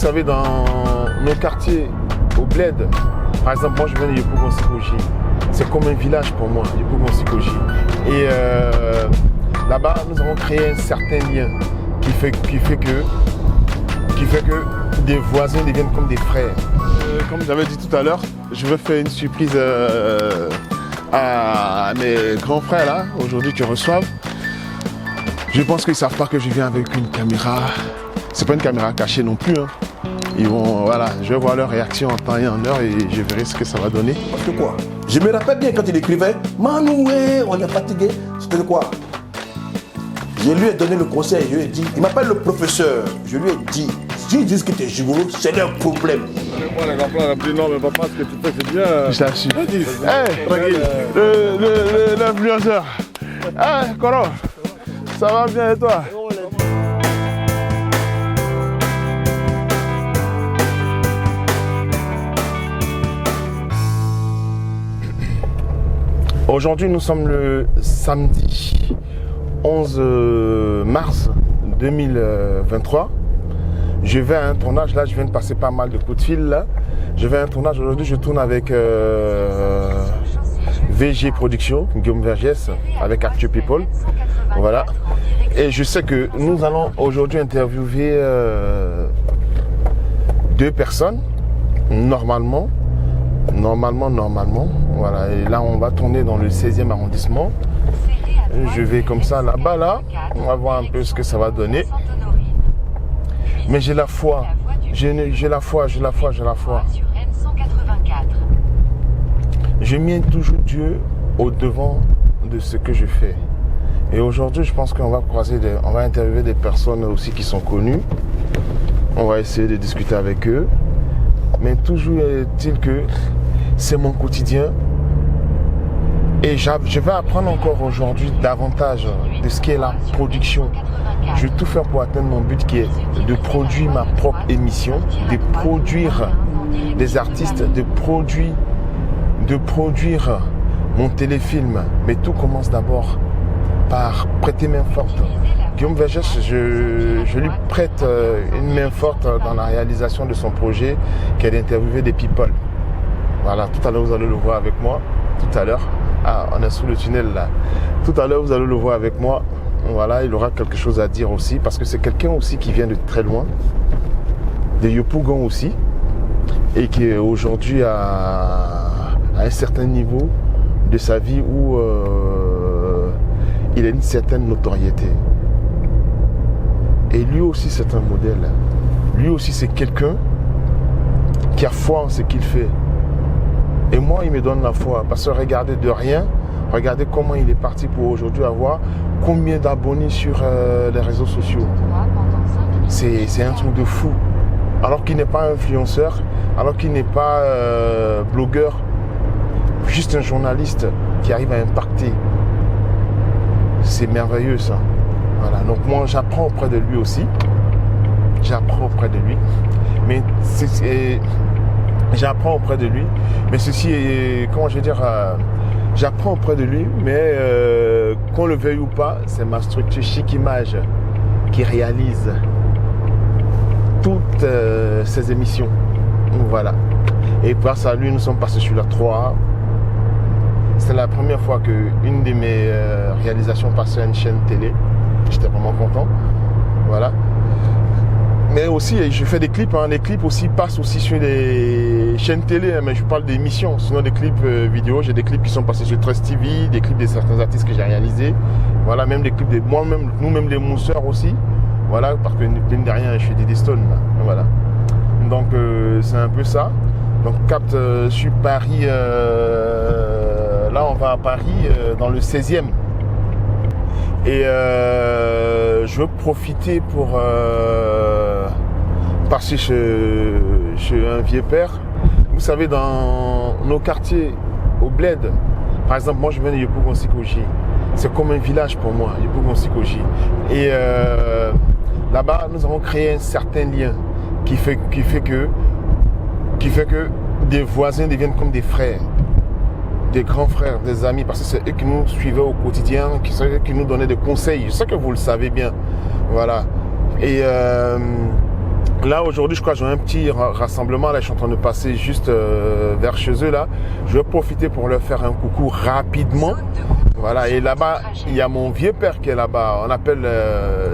savez, dans nos quartiers, au bled, par exemple, moi je viens de Yopougon-Sikoji. C'est comme un village pour moi, Yopougon-Sikoji. Et là-bas, nous avons créé un certain lien qui fait que des voisins deviennent comme des frères. Comme j'avais dit tout à l'heure, je veux faire une surprise à mes grands frères là, aujourd'hui qui reçoivent. Je pense qu'ils ne savent pas que je viens avec une caméra. C'est pas une caméra cachée non plus. Hein. Ils vont, voilà, je vais voir leur réaction en temps et en heure et je verrai ce que ça va donner. Parce que quoi? Je me rappelle bien quand il écrivait Manoué, on est fatigué. C'était quoi? Je lui ai donné le conseil, je lui ai dit, il m'appelle le professeur. Je lui ai dit, s'ils disent que tu es gigolo, c'est leur problème. Moi, les grands-parents ont dit non, mais papa, ce que tu fais, c'est bien. Je t'assure. Hey, tranquille. L'influenceur. Hey, Koro, ça va bien et toi? Aujourd'hui, nous sommes le samedi 11 mars 2023. Je vais à un tournage, là je viens de passer pas mal de coups de fil là. Je vais à un tournage, aujourd'hui je tourne avec VG Production, Guillaume Vergès, avec Actu People. Voilà. Et je sais que nous allons aujourd'hui interviewer deux personnes, normalement. Voilà. Et là on va tourner dans le 16e arrondissement. Je vais comme ça là-bas là. On va voir un peu ce que ça va donner. Mais j'ai la foi. J'ai la foi. Je mets toujours Dieu au devant de ce que je fais. Et aujourd'hui, je pense qu'on va on va interviewer des personnes aussi qui sont connues. On va essayer de discuter avec eux. Mais toujours est-il que c'est mon quotidien. Et je vais apprendre encore aujourd'hui davantage de ce qu'est la production. Je vais tout faire pour atteindre mon but qui est de produire ma propre émission, de produire des artistes, de produire mon téléfilm. Mais tout commence d'abord par prêter main forte. Guillaume Vergès, je lui prête une main forte dans la réalisation de son projet qui est d'interviewer des people. Voilà, tout à l'heure vous allez le voir avec moi, tout à l'heure. Ah, on est sous le tunnel là. Tout à l'heure vous allez le voir avec moi. Voilà, il aura quelque chose à dire aussi parce que c'est quelqu'un aussi qui vient de très loin, de Yopougon aussi, et qui est aujourd'hui à un certain niveau de sa vie où il a une certaine notoriété. Et lui aussi c'est un modèle. Lui aussi c'est quelqu'un qui a foi en ce qu'il fait. Et moi il me donne la foi parce que regardez de rien, regardez comment il est parti pour aujourd'hui avoir combien d'abonnés sur les réseaux sociaux. C'est un truc de fou. Alors qu'il n'est pas influenceur, alors qu'il n'est pas blogueur, juste un journaliste qui arrive à impacter. C'est merveilleux ça. Voilà. Donc moi j'apprends auprès de lui aussi. Mais j'apprends auprès de lui. Mais ceci est, comment je vais dire, j'apprends auprès de lui, mais qu'on le veuille ou pas, c'est ma structure Chic Image qui réalise toutes ces émissions. Voilà. Et grâce à lui, nous sommes passés sur la 3A. C'est la première fois qu'une de mes réalisations passait à une chaîne télé. J'étais vraiment content. Voilà. Mais aussi, je fais des clips. Les clips aussi passent aussi sur des chaînes télé. Mais je parle d'émissions. Sinon, des clips vidéo. J'ai des clips qui sont passés sur 13 TV, des clips de certains artistes que j'ai réalisés. Voilà, même des clips de moi-même, nous-mêmes les mousseurs aussi. Voilà, parce que mine de rien, je fais des Stones. Voilà. Donc, c'est un peu ça. Donc, capte sur Paris. Là, on va à Paris, dans le 16e. Et je veux profiter pour passer chez un vieux père. Vous savez, dans nos quartiers, au bled, par exemple, moi je viens de Yopougon-Sikoji. C'est comme un village pour moi, Yopougon-Sikoji. Et là-bas, nous avons créé un certain lien qui fait que des voisins deviennent comme des frères. Des grands frères, des amis, parce que c'est eux qui nous suivaient au quotidien, qui nous donnaient des conseils. Je sais que vous le savez bien. Voilà. Et Là, aujourd'hui, je crois que j'ai un petit rassemblement. Là, je suis en train de passer juste vers chez eux. Là, je vais profiter pour leur faire un coucou rapidement. Voilà, et là-bas, il y a mon vieux père qui est là-bas. On appelle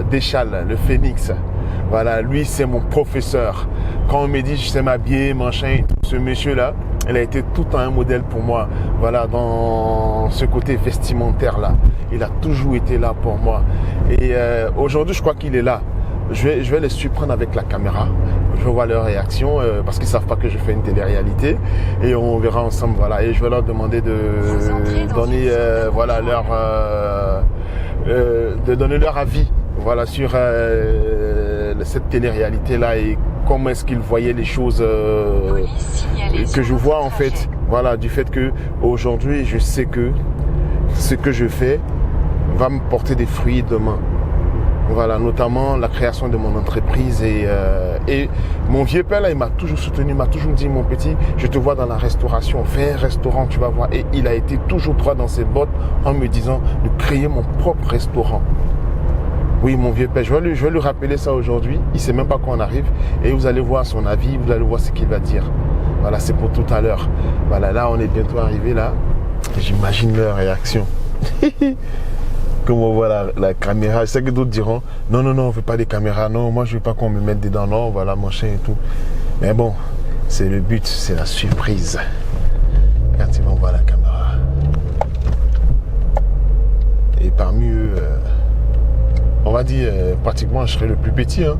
Deschal, le Phénix. Voilà, lui, c'est mon professeur. Quand on me dit, je sais m'habiller, machin, ce monsieur-là, il a été tout le temps un modèle pour moi. Voilà, dans ce côté vestimentaire-là. Il a toujours été là pour moi. Et aujourd'hui, je crois qu'il est là. Je vais les surprendre avec la caméra. Je vais voir leur réaction parce qu'ils ne savent pas que je fais une télé-réalité. Et on verra ensemble. Voilà. Et je vais leur demander de donner, voilà, de donner leur avis, voilà, sur cette télé-réalité-là et comment est-ce qu'ils voyaient les choses que je vois en fait. Voilà, du fait que aujourd'hui, je sais que ce que je fais va me porter des fruits demain. Voilà, notamment la création de mon entreprise et mon vieux père là, il m'a toujours soutenu, il m'a toujours dit mon petit, je te vois dans la restauration, fais un restaurant, tu vas voir. Et il a été toujours droit dans ses bottes en me disant de créer mon propre restaurant. Oui, mon vieux père, je vais lui rappeler ça aujourd'hui. Il ne sait même pas quand on arrive et vous allez voir son avis, vous allez voir ce qu'il va dire. Voilà, c'est pour tout à l'heure. Voilà, là on est bientôt arrivé là. J'imagine leur réaction. Comme on voit la caméra, je sais que d'autres diront non, on ne veut pas des caméras, non, moi je ne veux pas qu'on me mette dedans, non, voilà, mon chien et tout. Mais bon, c'est le but, c'est la surprise. Quand ils vont voir la caméra. Et parmi eux, on va dire pratiquement je serai le plus petit, hein,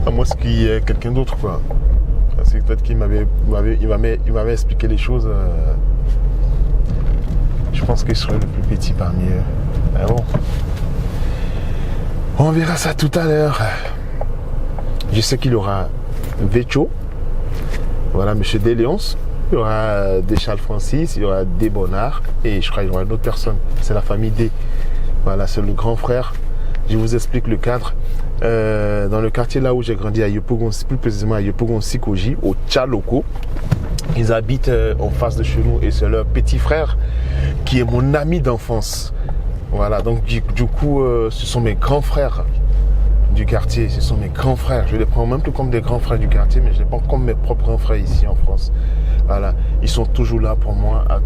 à moins qu'il y ait quelqu'un d'autre, quoi. C'est peut-être qu'il m'avait expliqué les choses. Je pense que je serai le plus petit parmi eux. Mais bon, on verra ça tout à l'heure. Je sais qu'il y aura Vecho, voilà, Monsieur Desléonce, il y aura Deschal Francis, il y aura Desbonnard et je crois qu'il y aura une autre personne. C'est la famille D. Voilà, c'est le grand frère. Je vous explique le cadre. Dans le quartier là où j'ai grandi à Yopougon, plus précisément à Yopougon-Sikoji, au Tchaloko. Ils habitent en face de chez nous et c'est leur petit frère qui est mon ami d'enfance. Voilà, donc du coup, ce sont mes grands frères du quartier, ce sont mes grands frères. Je les prends même plus comme des grands frères du quartier, mais je les prends comme mes propres grands frères ici en France. Voilà, ils sont toujours là pour moi à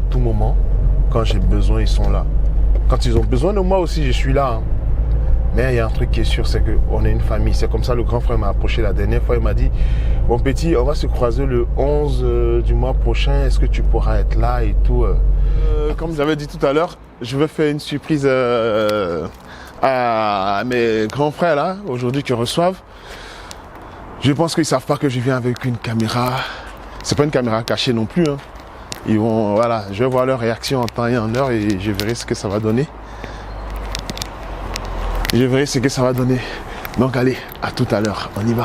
tout moment. Quand j'ai besoin, ils sont là. Quand ils ont besoin de moi aussi, je suis là. Hein. Mais il y a un truc qui est sûr, c'est qu'on est une famille. C'est comme ça, le grand frère m'a approché la dernière fois. Il m'a dit, mon petit, on va se croiser le 11 du mois prochain. Est-ce que tu pourras être là et tout comme j'avais dit tout à l'heure, je vais faire une surprise à mes grands frères là, aujourd'hui qui reçoivent. Je pense qu'ils ne savent pas que je viens avec une caméra. C'est pas une caméra cachée non plus. Hein. Ils vont, voilà, je vais voir leur réaction en temps et en heure et je verrai ce que ça va donner. Je verrai ce que ça va donner. Donc allez, à tout à l'heure, on y va.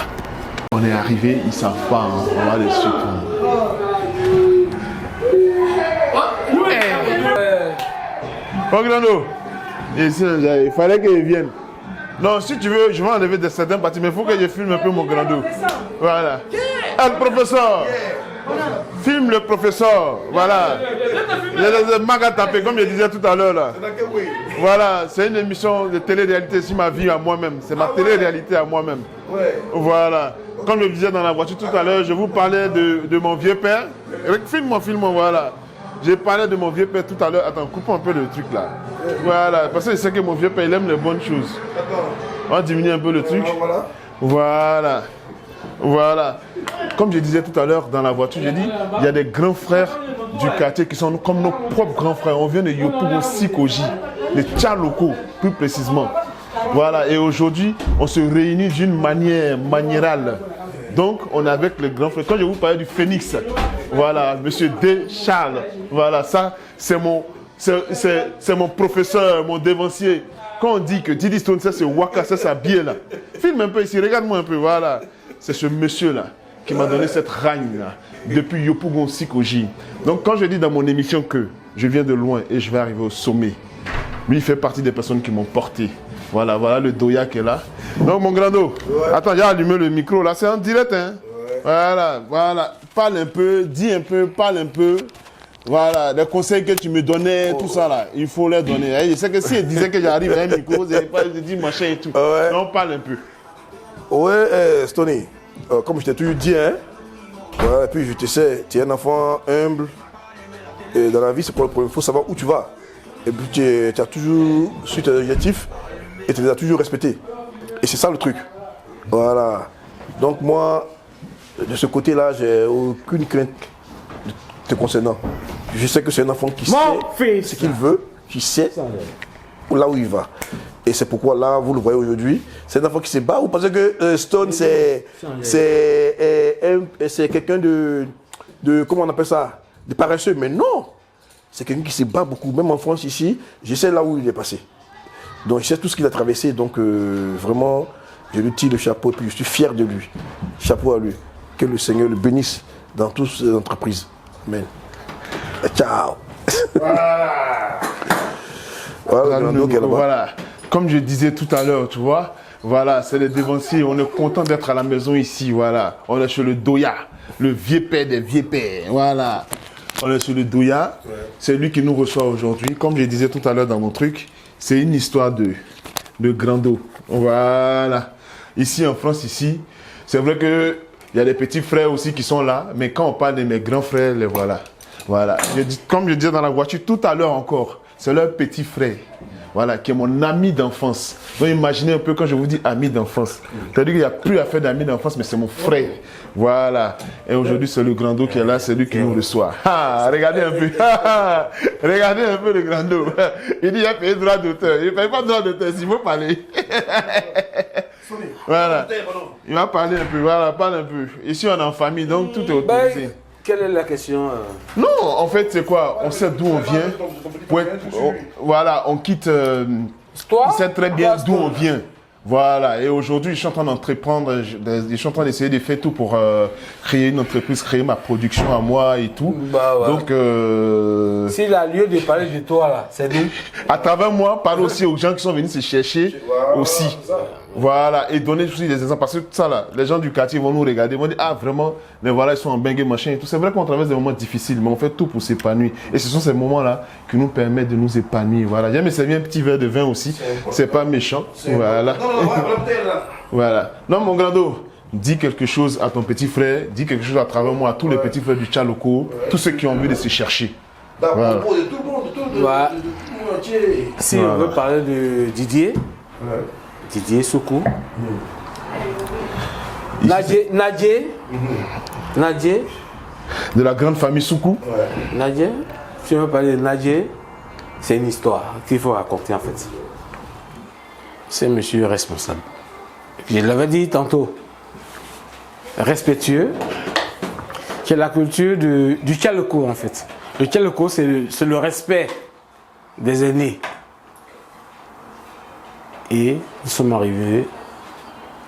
On est arrivé, ils ne savent pas, hein. On va les surprendre. Oh Grando, il fallait qu'ils viennent. Non, si tu veux, je vais enlever de certaines parties, mais il faut que je filme un peu mon Grando. Voilà. Ah, le professeur. Filme le professeur. Voilà. Le maga tapé, comme je disais tout à l'heure là. Voilà, c'est une émission de télé-réalité sur ma vie à moi-même. C'est ma télé-réalité à moi-même. Voilà. Comme je le disais dans la voiture tout à l'heure, je vous parlais de mon vieux père. Filme-moi, voilà. J'ai parlé de mon vieux père tout à l'heure. Attends, coupe un peu le truc là. Voilà, parce que je sais que mon vieux père, il aime les bonnes choses. On va diminuer un peu le truc. Voilà. Voilà. Comme je disais tout à l'heure dans la voiture, j'ai dit, il y a des grands frères du quartier qui sont comme nos propres grands frères. On vient de Yopougon-Sikoji, de Tchaloko, plus précisément. Voilà, et aujourd'hui, on se réunit d'une manière maniérale. Donc, on est avec les grands frères. Quand je vous parlais du Phénix, voilà, Monsieur Deschal, voilà, ça, c'est mon professeur, mon dévancier. Quand on dit que Didi Stone, ça c'est Waka, ça c'est Abié là. Filme un peu ici, regarde-moi un peu, voilà. C'est ce monsieur-là qui m'a donné cette règne-là depuis Yopougon-Sikoji. Donc, quand je dis dans mon émission que je viens de loin et je vais arriver au sommet, lui, il fait partie des personnes qui m'ont porté. Voilà, voilà le Doya qui est là. Donc, mon Grando, attends, j'ai allumé le micro là, c'est en direct, hein. Voilà, voilà. Parle un peu, dis un peu, parle un peu. Voilà, les conseils que tu me donnais, tout ça là, il faut les donner. Je sais que si elle disait que j'arrive à un micro, je dis machin et tout. Non, parle un peu. Ouais, Stony, comme je t'ai toujours dit, hein, voilà, et puis je te sais, tu es un enfant humble. Et dans la vie, c'est quoi le problème? Il faut savoir où tu vas. Et puis tu as toujours su tes objectifs et tu les as toujours respectés. Et c'est ça le truc. Voilà. Donc moi, de ce côté-là, j'ai aucune crainte te concernant. Je sais que c'est un enfant qui sait ce qu'il veut, qui sait là où il va. Et c'est pourquoi là, vous le voyez aujourd'hui, c'est un enfant qui se bat. Vous pensez que Stone, c'est quelqu'un de, comment on appelle ça, de paresseux. Mais non, c'est quelqu'un qui se bat beaucoup. Même en France ici, je sais là où il est passé. Donc je sais tout ce qu'il a traversé. Donc vraiment, je lui tire le chapeau et puis je suis fier de lui. Chapeau à lui. Que le Seigneur le bénisse dans toutes ses entreprises. Amen. Ciao. Voilà. Voilà. Comme je disais tout à l'heure, tu vois, voilà, c'est les dévanciers. On est content d'être à la maison ici, voilà. On est chez le Doya, le vieux père des vieux pères, voilà. On est sur le Doya, c'est lui qui nous reçoit aujourd'hui. Comme je disais tout à l'heure dans mon truc, c'est une histoire de Grando, voilà. Ici en France, ici, c'est vrai que il y a des petits frères aussi qui sont là, mais quand on parle de mes grands frères, les voilà. Voilà. Comme je disais dans la voiture tout à l'heure encore, c'est leur petit frère. Voilà, qui est mon ami d'enfance. Donc imaginez un peu quand je vous dis ami d'enfance. C'est-à-dire qu'il n'y a plus à faire d'amis d'enfance, mais c'est mon frère. Voilà. Et aujourd'hui, c'est le Grando qui est là, c'est lui qui nous reçoit. Ah, regardez un peu. Regardez un peu le Grando. Il dit, il a payé droit d'auteur. Il ne paye pas droit d'auteur, s'il faut parler. Voilà. Il va parler un peu. Voilà, parle un peu. Ici, on est en famille, donc tout est autorisé. Quelle est la question Non, en fait, c'est quoi? On sait d'où on vient. Voilà, on quitte. On sait très bien d'où on vient. Voilà, et aujourd'hui, je suis en train d'entreprendre, je suis en train d'essayer de faire tout pour créer une entreprise, créer ma production à moi et tout. Bah ouais. Donc, s'il a lieu de parler de toi, là, c'est nous. À travers moi, parle aussi aux gens qui sont venus se chercher aussi. Voilà, et donner aussi des exemples. Parce que tout ça là, les gens du quartier vont nous regarder, vont dire, ah vraiment, mais voilà, ils sont en bengue, machin et tout. C'est vrai qu'on traverse des moments difficiles, mais on fait tout pour s'épanouir. Et ce sont ces moments-là qui nous permettent de nous épanouir. Voilà, j'ai me servi un petit verre de vin aussi. C'est pas méchant. Voilà. Voilà. Non, mon Grando, dis quelque chose à ton petit frère, dis quelque chose à travers moi, à tous les petits frères du Tchaloko, tous ceux qui ont envie de se chercher. Voilà. De tout le monde, de tout le monde entier. Si on veut parler de Didier, Didier Soukou, Nadje, de la grande famille Soukou. Nadje, si on veut parler de Nadje, c'est une histoire qu'il faut raconter en fait. C'est monsieur responsable. Je l'avais dit tantôt, respectueux, qui est la culture du Tchaloko en fait. Le Tchaloko, c'est le respect des aînés. Et nous sommes arrivés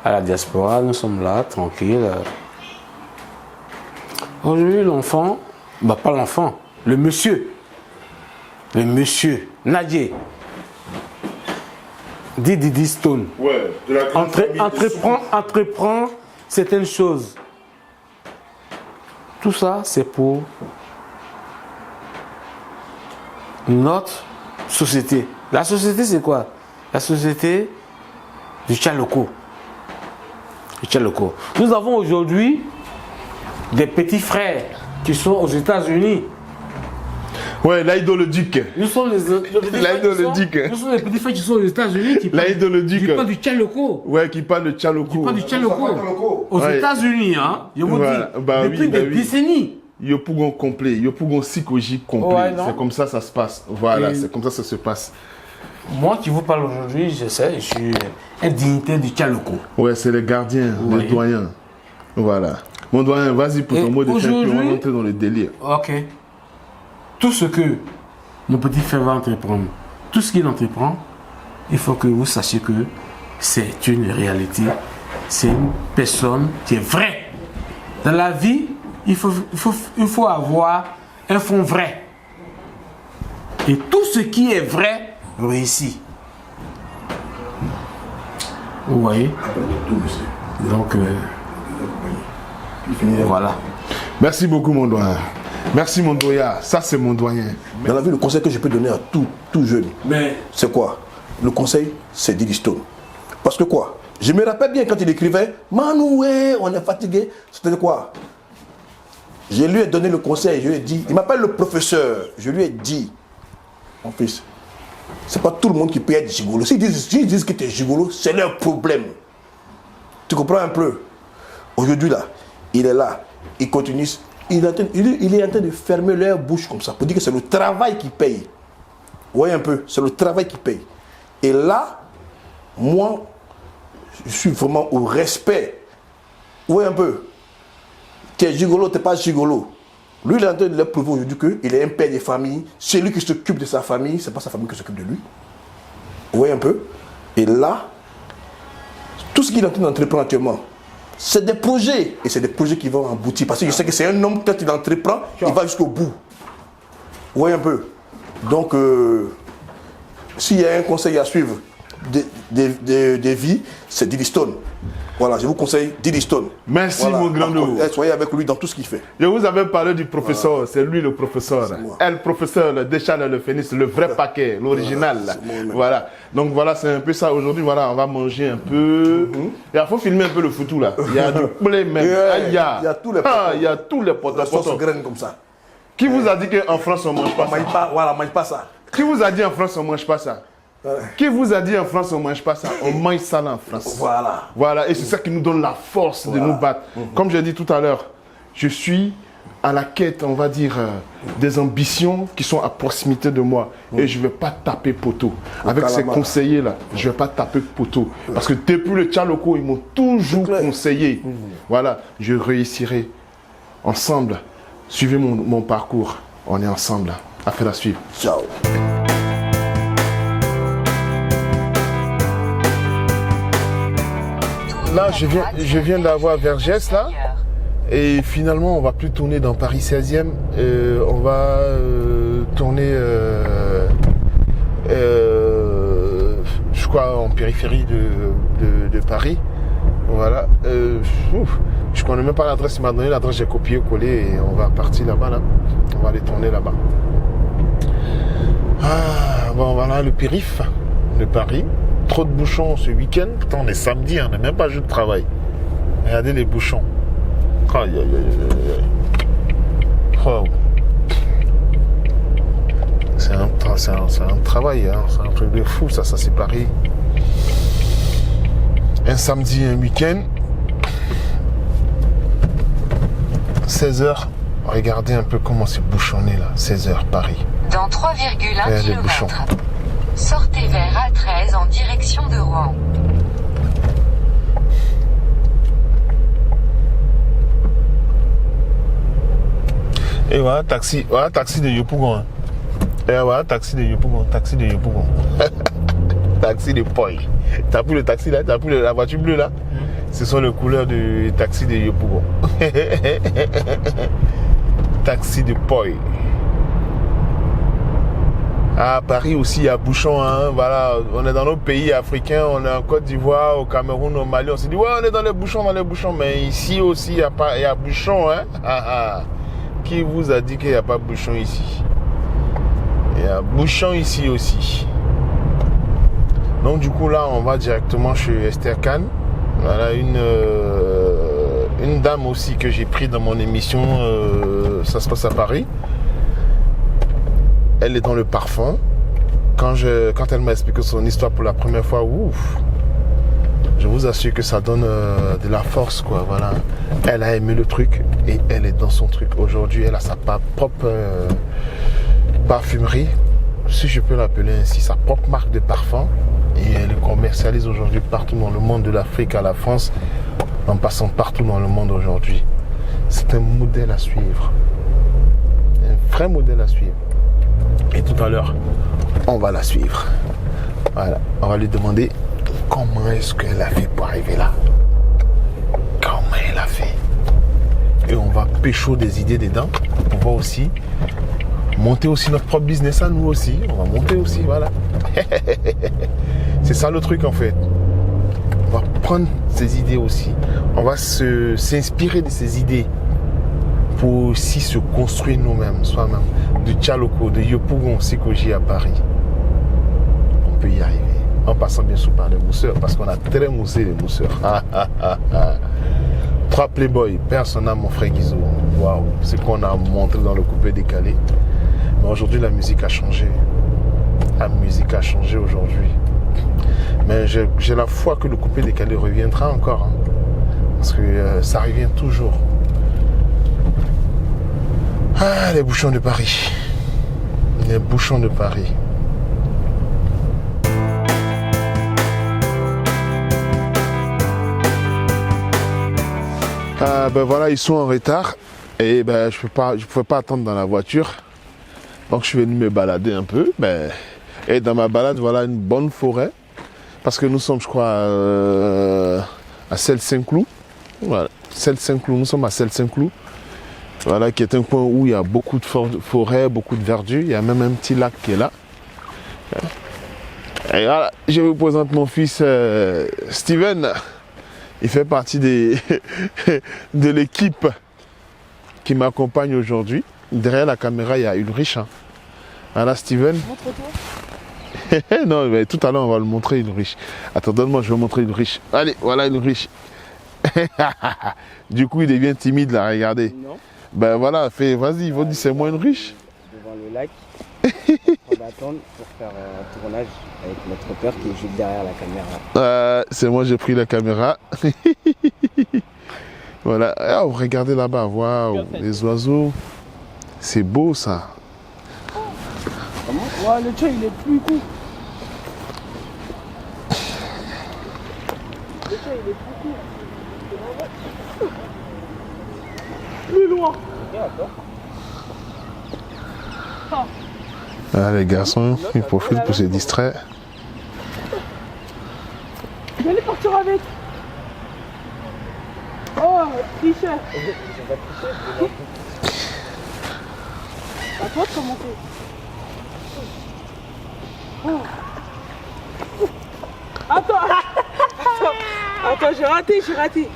à la diaspora, nous sommes là, tranquilles. Aujourd'hui, l'enfant, bah pas l'enfant, le monsieur, Nadje, Didi Stone, Ouais, de la grande entreprend certaines choses. Tout ça, c'est pour notre société. La société, c'est quoi? La société du Tchaloko. Nous avons aujourd'hui des petits frères qui sont aux États-Unis. Ouais, l'idolodique. Nous sommes les petits frères qui sont aux États-Unis qui parlent du Tchaloko. Ouais, qui parle de Tchaloko. Qui parlent du Tchaloko. Aux États-Unis, hein. Je vous dis, depuis des décennies. Yo pougon complet, yo pougon psychologie complet. Ouais, c'est comme ça ça se passe. Voilà, Et c'est comme ça ça se passe. Moi qui vous parle aujourd'hui, je sais, je suis un dignitaire du Tchaloko. Ouais, c'est les gardiens, Oui. les doyens. Voilà. Mon doyen, vas-y pour ton Et mot de fin, puis on va aujourd'hui- rentrer dans le délire. Ok. Tout ce que mon petit frère va entreprendre, tout ce qu'il entreprend, il faut que vous sachiez que c'est une réalité. C'est une personne qui est vraie. Dans la vie, il faut avoir un fond vrai. Et tout ce qui est vrai réussit. Vous voyez? Donc, voilà. Merci beaucoup mon doyen. Merci mon doyen. Ça c'est mon doyen. Dans la vie, le conseil que je peux donner à tout jeune, Mais c'est quoi? Le conseil, c'est Didi Stone. Parce que quoi? Je me rappelle bien quand il écrivait Manoué, on est fatigué. C'était quoi? Je lui ai donné le conseil, je lui ai dit, il m'appelle le professeur, je lui ai dit, mon fils, c'est pas tout le monde qui peut être gigolo. S'ils disent que tu es gigolo, c'est leur problème. Tu comprends un peu? Aujourd'hui là, il est là, il continue, il est en train de fermer leur bouche comme ça, pour dire que c'est le travail qui paye. Vous voyez un peu, c'est le travail qui paye. Et là, moi, je suis vraiment au respect. Vous voyez un peu? Tu es gigolo, tu n'es pas gigolo. Lui, il est en train de leur prouver aujourd'hui qu'il est un père de famille. C'est lui qui s'occupe de sa famille, ce n'est pas sa famille qui s'occupe de lui. Vous voyez un peu? Et là, tout ce qu'il est en train d'entreprendre actuellement, c'est des projets. Et c'est des projets qui vont aboutir. Parce que je sais que c'est un homme, quand il entreprend, il va jusqu'au bout. Vous voyez un peu? Donc, s'il y a un conseil à suivre des vies, c'est Diddy Stone. Voilà, je vous conseille Diddy Stone. Merci, voilà, mon grand loup. Soyez avec lui dans tout ce qu'il fait. Je vous avais parlé du professeur, Voilà. c'est lui le professeur. Le professeur, le Deschamps, le Phénix, le vrai paquet, l'original. Voilà. Donc voilà, c'est un peu ça. Aujourd'hui, voilà, on va manger un peu. Il faut filmer un peu le foutu là. Il y a du poulet même. Il y a tous les potos. Il y a tous les potos. La sauce graine comme ça. Qui vous a dit qu'en France, on ne mange pas ça? Voilà, mange pas ça. Qui vous a dit en France, on ne mange pas ça? Qui vous a dit en France, on ne mange pas ça? On mange ça là en France. Voilà. Voilà, et c'est ça qui nous donne la force de nous battre. Comme j'ai dit tout à l'heure, je suis à la quête, on va dire, des ambitions qui sont à proximité de moi. Et je ne vais pas taper poteau. Avec ces conseillers-là, je ne vais pas taper poteau. Parce que depuis le Tchaloko, ils m'ont toujours conseillé. Voilà, je réussirai ensemble. Suivez mon parcours. On est ensemble. Affaire à suivre. Ciao. Là, je viens d'avoir Vergès, là. Et finalement, on va plus tourner dans Paris 16e. On va tourner, je crois, en périphérie de Paris. Voilà. Je connais même pas l'adresse. Il m'a donné l'adresse, j'ai copié-collé et on va partir là-bas. Là. On va aller tourner là-bas. Ah, bon, voilà le périph' de Paris. Trop de bouchons ce week-end. Putain, on est samedi, on n'est même pas jour de travail. Regardez les bouchons. Aïe, aïe, aïe, aïe. Oh. C'est un travail, hein. C'est un truc de fou, ça c'est Paris. Un samedi, un week-end. 16h. Regardez un peu comment c'est bouchonné là. 16h, Paris. Dans 3,1 les bouchons. km. Sortez vers A13 en direction de Rouen. Et voilà, taxi de Yopougon. Hein. Et voilà, taxi de Yopougon. Taxi de Poi. T'as pris le taxi là? T'as pris la voiture bleue là? Ce sont les couleurs du taxi de Yopougon. Taxi de Poi. À Paris aussi, il y a bouchon. Hein. Voilà, on est dans nos pays africains, on est en Côte d'Ivoire, au Cameroun, au Mali. On s'est dit, ouais, on est dans les bouchons. Mais ici aussi, il y a bouchon. Hein. Qui vous a dit qu'il n'y a pas de bouchon ici? Il y a bouchon ici aussi. Donc du coup là, on va directement chez Esther Khan. Voilà une dame aussi que j'ai pris dans mon émission. Ça se passe à Paris. Elle est dans le parfum. Quand elle m'a expliqué son histoire pour la première fois, ouf, je vous assure que ça donne de la force, quoi. Voilà. Elle a aimé le truc et elle est dans son truc. Aujourd'hui, elle a sa propre parfumerie, si je peux l'appeler ainsi, sa propre marque de parfum. Et elle le commercialise aujourd'hui partout dans le monde, de l'Afrique à la France, en passant partout dans le monde aujourd'hui. C'est un modèle à suivre. Un vrai modèle à suivre. Et tout à l'heure, on va la suivre. Voilà. On va lui demander comment est-ce qu'elle a fait pour arriver là. Comment elle a fait. Et on va pécho des idées dedans pour pouvoir aussi monter aussi notre propre business à nous aussi. On va monter aussi, voilà. C'est ça le truc en fait. On va prendre ces idées aussi. On va s'inspirer de ces idées pour aussi se construire nous-mêmes, soi-même. De Tchaloko, de Yopougon, Sikoji à Paris. On peut y arriver. En passant bien sûr par les mousseurs, parce qu'on a très moussé les mousseurs. 3 Playboy, personne n'a mon frère Guizou. Waouh, c'est qu'on a montré dans le coupé décalé. Mais aujourd'hui, la musique a changé. La musique a changé aujourd'hui. Mais j'ai la foi que le coupé décalé reviendra encore. Hein. Parce que ça revient toujours. Ah, les bouchons de Paris. Les bouchons de Paris. Ben voilà, ils sont en retard et ben je pouvais pas attendre dans la voiture, donc je suis venu me balader un peu. Et dans ma balade, voilà une bonne forêt, parce que nous sommes, je crois, à Celles-Saint-Cloud. Voilà, Celles-Saint-Cloud, nous sommes à Celles-Saint-Cloud, voilà, qui est un coin où il y a beaucoup de forêts, beaucoup de verdure. Il y a même un petit lac qui est là. Et voilà, je vous présente mon fils Steven. Il fait partie de l'équipe qui m'accompagne aujourd'hui. Derrière la caméra, il y a Ulrich. Hein. Voilà, Steven. Montre-toi. Non, mais tout à l'heure, on va le montrer, Ulrich. Attends, donne-moi, je vais montrer Ulrich. Allez, voilà Ulrich. Du coup, il devient timide, là, regardez. Non. Ben voilà, vas-y, vas-y, c'est moi Ulrich. Devant le lac. On va attendre pour faire un tournage avec notre père qui est juste derrière la caméra. C'est moi, j'ai pris la caméra. Voilà, oh, regardez là-bas, waouh, les oiseaux. C'est beau ça. Comment? Ouais, le tien il est plus court. Le tien il est plus court. Plus loin. Ah, les garçons, ils profitent pour se distraire. Je vais aller partir avec. Oh, tricheur. À toi de commencer. Oh. Attends, j'ai raté.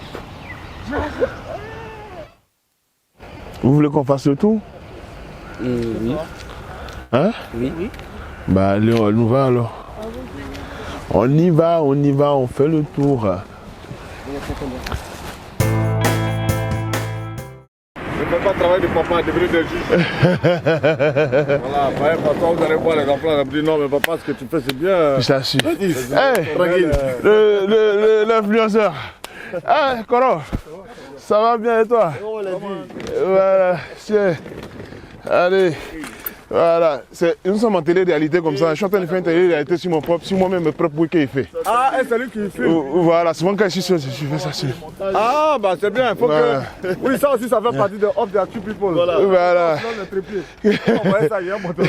Vous voulez qu'on fasse le tour? Oui. Hein? Oui. Bah allez, on y va alors. On y va, on fait le tour. Je ne fais pas travailler de papa, de de juge. Voilà, par exemple, vous allez voir les enfants, ils me disent non, mais papa, ce que tu fais, c'est bien. Je t'assure. Hey, tranquille. L'influenceur. Ah, Coro, ça va bien et toi? Voilà, tiens. Allez. Voilà, nous sommes en télé-réalité comme ça. Je suis en train de faire une télé-réalité sur moi-même, mes propres bruits qu'il fait. Ah, c'est lui qui fait. Voilà, souvent quand je suis seul, je fais ça seul. Ah, bah c'est bien, il faut que. Oui, ça aussi, ça fait partie de Off the Actu People. Voilà. On va ça, il y a un moteur.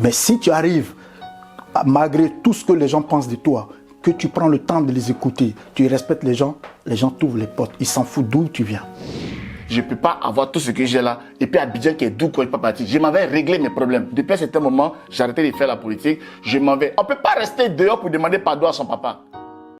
Mais si tu arrives, malgré tout ce que les gens pensent de toi, que tu prends le temps de les écouter, tu respectes les gens t'ouvrent les portes. Ils s'en foutent d'où tu viens. Je ne peux pas avoir tout ce que j'ai là. Et puis Abidjan qui est doux quand il n'est pas parti. Je m'avais réglé mes problèmes. Depuis un certain moment, j'ai arrêté de faire la politique. Je m'en vais. On ne peut pas rester dehors pour demander pardon à son papa.